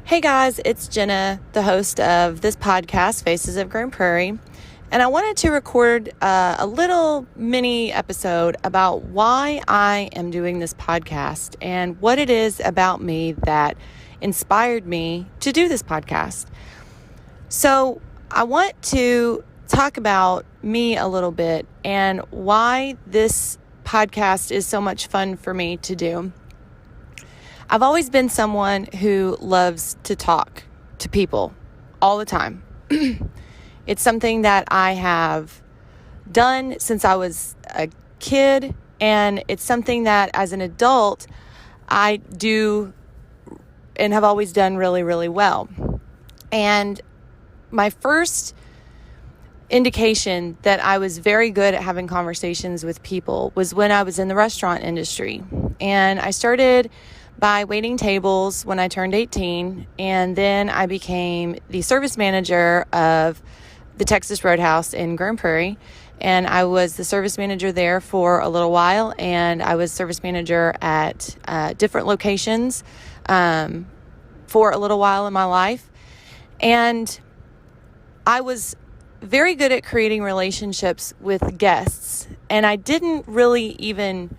Hey guys, it's Jenna, the host of this podcast, Faces of Grand Prairie, and I wanted to record a little mini episode about why I am doing this podcast and what it is about me that inspired me to do this podcast. So I want to talk about me a little bit and why this podcast is so much fun for me to do. I've always been someone who loves to talk to people all the time. It's something that I have done since I was a kid, and it's something that as an adult I do and have always done really, really well. And my first indication that I was very good at having conversations with people was when I was in the restaurant industry. And I started by waiting tables when I turned 18, and then I became the service manager of the Texas Roadhouse in Grand Prairie, and I was the service manager there for a little while, and I was service manager at different locations for a little while in my life, and I was very good at creating relationships with guests, and I didn't really even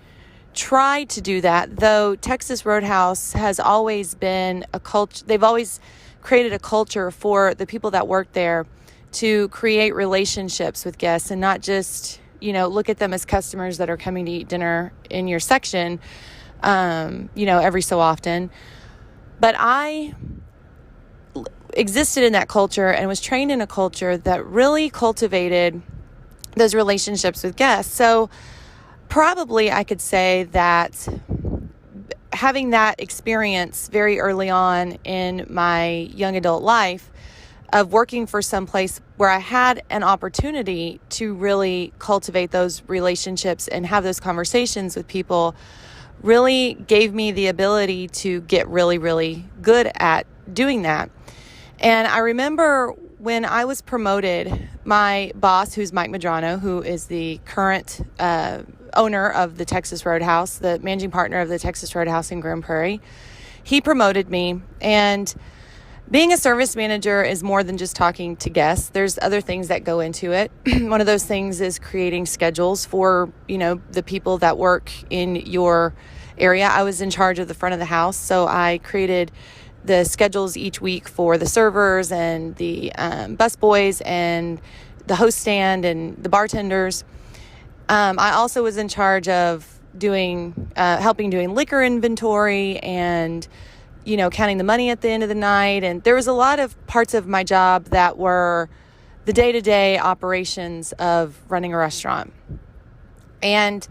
try to do that, though Texas Roadhouse has always been a culture. They've always created a culture for the people that work there to create relationships with guests and not just, look at them as customers that are coming to eat dinner in your section, every so often. But I existed in that culture and was trained in a culture that really cultivated those relationships with guests. So probably I could say that having that experience very early on in my young adult life of working for some place where I had an opportunity to really cultivate those relationships and have those conversations with people really gave me the ability to get really, really good at doing that. And I remember when I was promoted, my boss, who's Mike Madrano, who is the current owner of the Texas Roadhouse, the managing partner of the Texas Roadhouse in Grand Prairie, he promoted me. And being a service manager is more than just talking to guests. There's other things that go into it. One of those things is creating schedules for, the people that work in your area. I was in charge of the front of the house, so I created the schedules each week for the servers and the bus boys and the host stand and the bartenders. I also was in charge of helping doing liquor inventory and, counting the money at the end of the night. And there was a lot of parts of my job that were the day-to-day operations of running a restaurant. And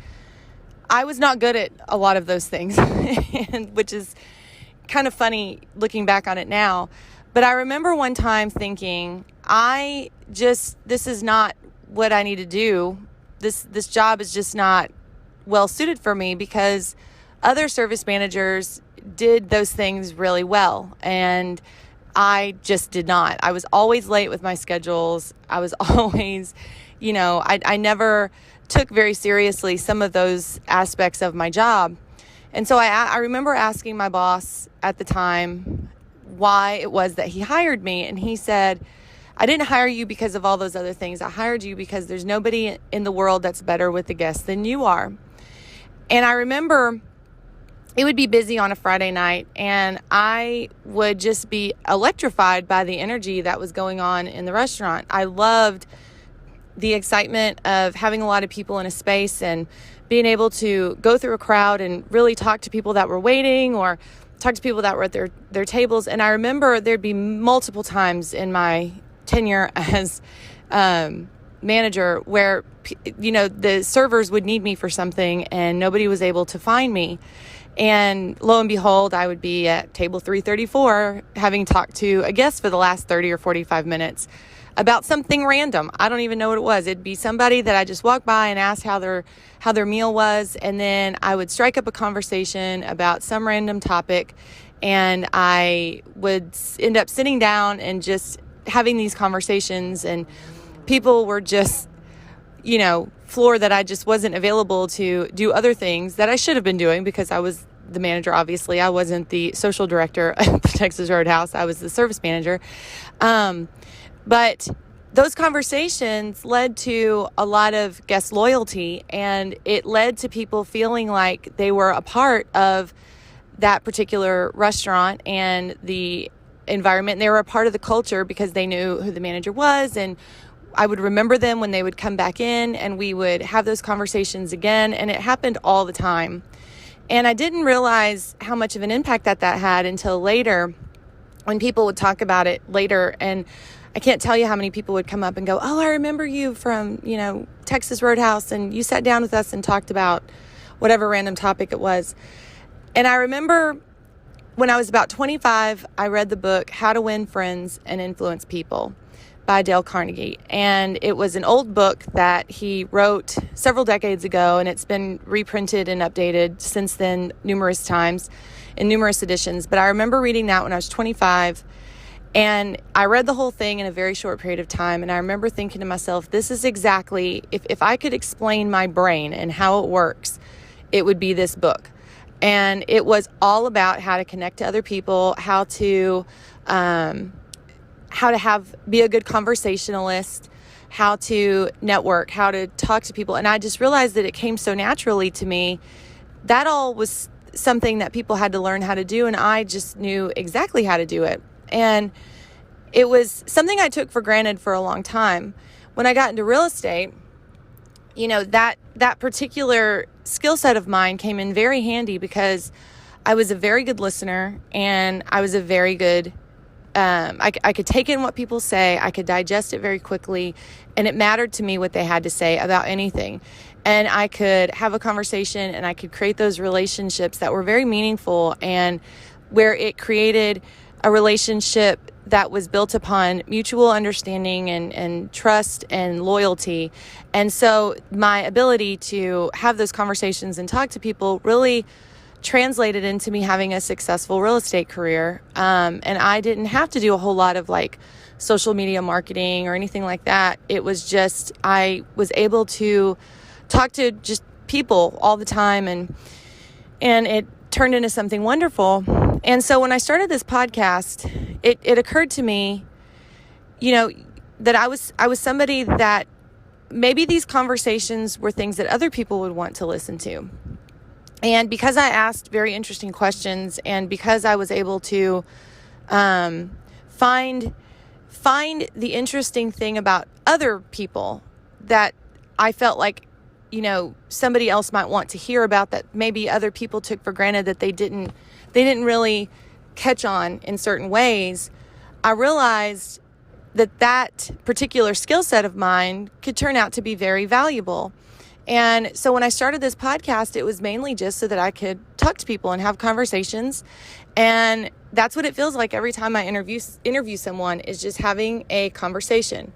I was not good at a lot of those things, which is kind of funny looking back on it now. But I remember one time thinking, this is not what I need to do. This job is just not well suited for me because other service managers did those things really well. And I just did not. I was always late with my schedules. I was always, I never took very seriously some of those aspects of my job. And so I remember asking my boss at the time why it was that he hired me. And he said, I didn't hire you because of all those other things. I hired you because there's nobody in the world that's better with the guests than you are. And I remember it would be busy on a Friday night, and I would just be electrified by the energy that was going on in the restaurant. I loved the excitement of having a lot of people in a space and being able to go through a crowd and really talk to people that were waiting or talk to people that were at their tables. And I remember there'd be multiple times in my tenure as manager where, the servers would need me for something and nobody was able to find me. And lo and behold, I would be at table 334 having talked to a guest for the last 30 or 45 minutes about something random. I don't even know what it was. It'd be somebody that I just walked by and asked how their meal was, and then I would strike up a conversation about some random topic, and I would end up sitting down and just having these conversations, and people were just, floored that I just wasn't available to do other things that I should have been doing because I was the manager, obviously. I wasn't the social director at the Texas Roadhouse. I was the service manager. But those conversations led to a lot of guest loyalty, and it led to people feeling like they were a part of that particular restaurant and the environment. They were a part of the culture because they knew who the manager was, and I would remember them when they would come back in, and we would have those conversations again, and it happened all the time. And I didn't realize how much of an impact that had until later, when people would talk about it later. And I can't tell you how many people would come up and go, "Oh, I remember you from, Texas Roadhouse, and you sat down with us and talked about whatever random topic it was." And I remember when I was about 25, I read the book How to Win Friends and Influence People by Dale Carnegie. And it was an old book that he wrote several decades ago, and it's been reprinted and updated since then numerous times in numerous editions. But I remember reading that when I was 25, and I read the whole thing in a very short period of time. And I remember thinking to myself, this is exactly, if I could explain my brain and how it works, it would be this book. And it was all about how to connect to other people, how to be a good conversationalist, how to network, how to talk to people. And I just realized that it came so naturally to me. That all was something that people had to learn how to do, and I just knew exactly how to do it. And it was something I took for granted for a long time. When I got into real estate, that particular skill set of mine came in very handy because I was a very good listener, and I was a very good I could take in what people say. I could digest it very quickly, and it mattered to me what they had to say about anything. And I could have a conversation, and I could create those relationships that were very meaningful, and where it created a relationship that was built upon mutual understanding and trust and loyalty. And so my ability to have those conversations and talk to people really translated into me having a successful real estate career. And I didn't have to do a whole lot of social media marketing or anything like that. It was just, I was able to talk to just people all the time, and it turned into something wonderful. And so when I started this podcast, it occurred to me, that I was somebody that maybe these conversations were things that other people would want to listen to. And because I asked very interesting questions, and because I was able to find the interesting thing about other people that I felt like, somebody else might want to hear about, that maybe other people took for granted that they didn't really catch on in certain ways, I realized that particular skill set of mine could turn out to be very valuable. And so when I started this podcast, it was mainly just so that I could talk to people and have conversations. And that's what it feels like every time I interview someone, is just having a conversation.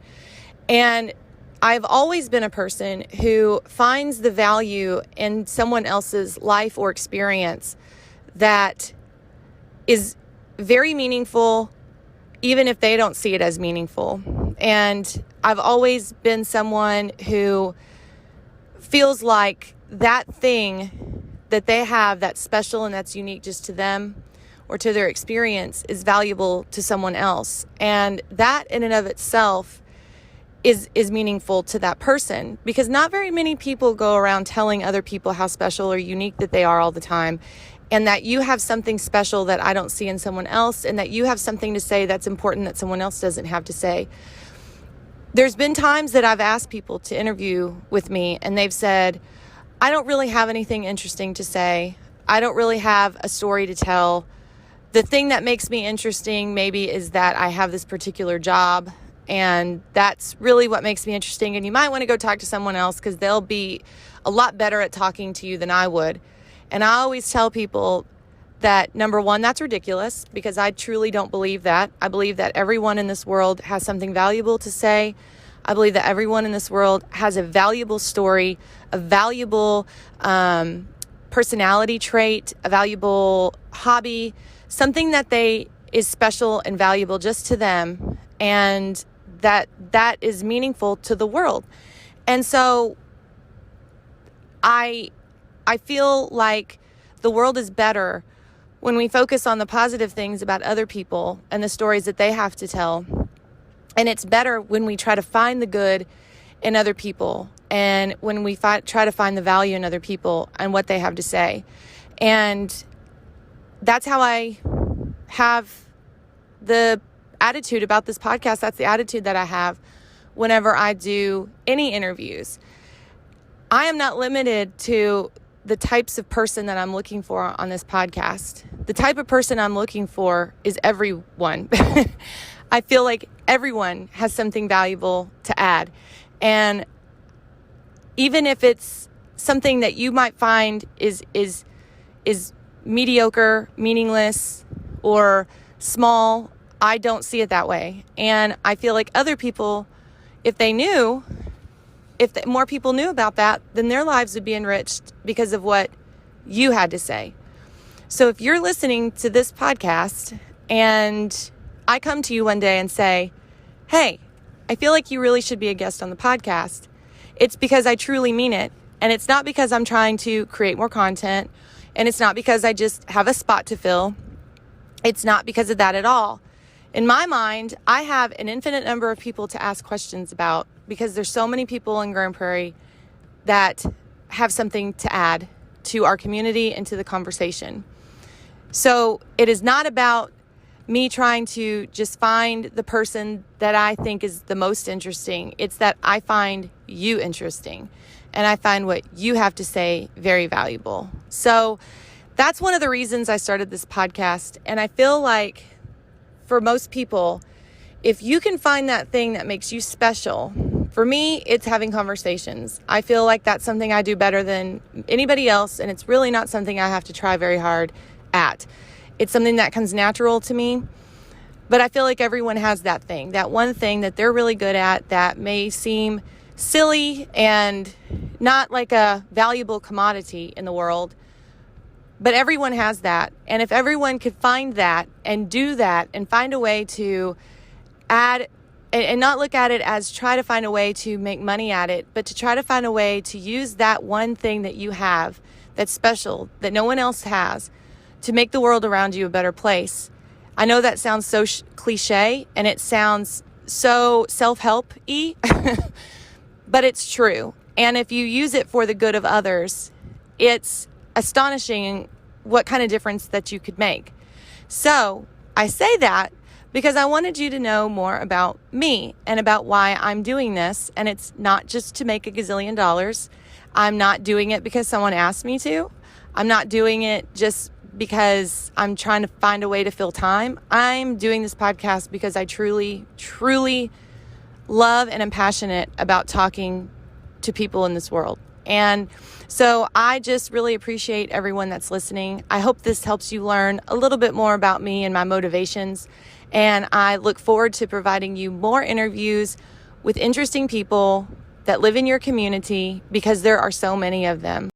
And I've always been a person who finds the value in someone else's life or experience that is very meaningful, even if they don't see it as meaningful. And I've always been someone who feels like that thing that they have that's special and that's unique just to them or to their experience is valuable to someone else. And that in and of itself is meaningful to that person, because not very many people go around telling other people how special or unique that they are all the time, and that you have something special that I don't see in someone else, and that you have something to say that's important that someone else doesn't have to say. There's been times that I've asked people to interview with me, and they've said, I don't really have anything interesting to say. I don't really have a story to tell. The thing that makes me interesting maybe is that I have this particular job, and that's really what makes me interesting. And you might want to go talk to someone else, because they'll be a lot better at talking to you than I would. And I always tell people that, number one, that's ridiculous, because I truly don't believe that. I believe that everyone in this world has something valuable to say. I believe that everyone in this world has a valuable story, a valuable personality trait, a valuable hobby, something that is special and valuable just to them, and that is meaningful to the world. And so I feel like the world is better when we focus on the positive things about other people and the stories that they have to tell. And it's better when we try to find the good in other people and when we try to find the value in other people and what they have to say. And that's how I have the attitude about this podcast. That's the attitude that I have whenever I do any interviews. I am not limited to the types of person that I'm looking for on this podcast. The type of person I'm looking for is everyone. I feel like everyone has something valuable to add. And even if it's something that you might find is mediocre, meaningless, or small, I don't see it that way. And I feel like other people, if more people knew about that, then their lives would be enriched because of what you had to say. So if you're listening to this podcast and I come to you one day and say, hey, I feel like you really should be a guest on the podcast, it's because I truly mean it. And it's not because I'm trying to create more content. And it's not because I just have a spot to fill. It's not because of that at all. In my mind, I have an infinite number of people to ask questions about because there's so many people in Grand Prairie that have something to add to our community and to the conversation. So it is not about me trying to just find the person that I think is the most interesting. It's that I find you interesting and I find what you have to say very valuable. So that's one of the reasons I started this podcast. And I feel like for most people, if you can find that thing that makes you special, for me, it's having conversations. I feel like that's something I do better than anybody else, and it's really not something I have to try very hard at. It's something that comes natural to me, but I feel like everyone has that thing, that one thing that they're really good at that may seem silly and not like a valuable commodity in the world, but everyone has that. And if everyone could find that and do that and find a way to add and not look at it as try to find a way to make money at it, but to try to find a way to use that one thing that you have that's special, that no one else has, to make the world around you a better place. I know that sounds so cliche and it sounds so self-help-y, but it's true. And if you use it for the good of others, it's astonishing what kind of difference that you could make. So I say that because I wanted you to know more about me and about why I'm doing this. And it's not just to make a gazillion dollars. I'm not doing it because someone asked me to. I'm not doing it just because I'm trying to find a way to fill time. I'm doing this podcast because I truly, truly love and am passionate about talking to people in this world. And so I just really appreciate everyone that's listening. I hope this helps you learn a little bit more about me and my motivations. And I look forward to providing you more interviews with interesting people that live in your community because there are so many of them.